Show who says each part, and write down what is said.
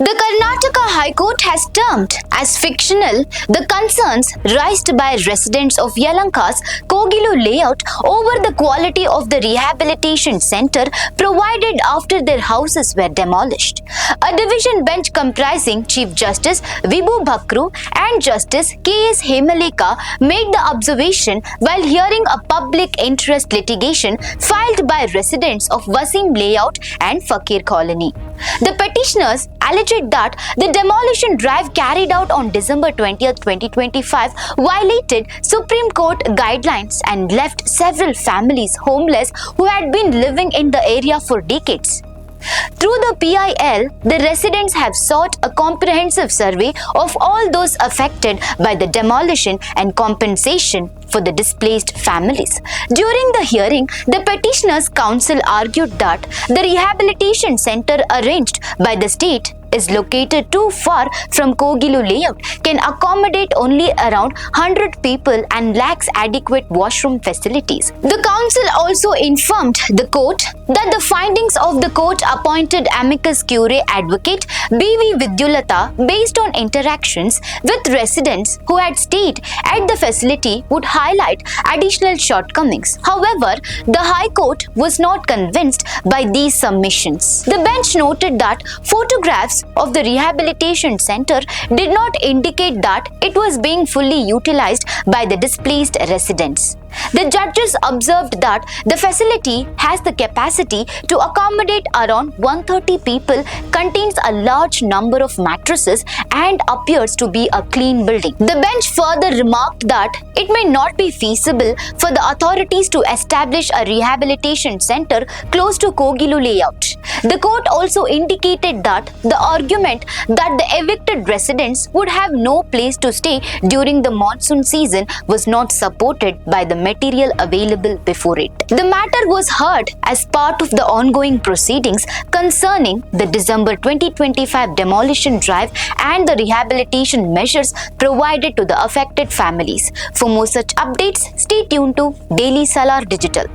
Speaker 1: The Karnataka High Court has termed as fictional the concerns raised by residents of Yelahanka's Kogilu Layout over the quality of the rehabilitation center provided after their houses were demolished. A division bench comprising Chief Justice Vibhu Bakru and Justice K.S. Hemaleka made the observation while hearing a public interest litigation filed by residents of Wasim Layout and Fakir Colony. The petitioners alleged that the demolition drive carried out on December 20th, 2025 violated Supreme Court guidelines and left several families homeless who had been living in the area for decades. Through the PIL, the residents have sought a comprehensive survey of all those affected by the demolition and compensation for the displaced families. During the hearing, the petitioners' counsel argued that the rehabilitation center arranged by the state is located too far from Kogilu Layout, can accommodate only around 100 people and lacks adequate washroom facilities. The council also informed the court that the findings of the court-appointed amicus curiae advocate B.V. Vidyulata, based on interactions with residents who had stayed at the facility, would highlight additional shortcomings. However, the High Court was not convinced by these submissions. The bench noted that photographs of the rehabilitation center did not indicate that it was being fully utilized by the displaced residents. The judges observed that the facility has the capacity to accommodate around 130 people, contains a large number of mattresses, and appears to be a clean building. The bench further remarked that it may not be feasible for the authorities to establish a rehabilitation center close to Kogilu Layout. The court also indicated that the argument that the evicted residents would have no place to stay during the monsoon season was not supported by the material available before it. The matter was heard as part of the ongoing proceedings concerning the December 2025 demolition drive and the rehabilitation measures provided to the affected families. For more such updates, stay tuned to Daily Salar Digital.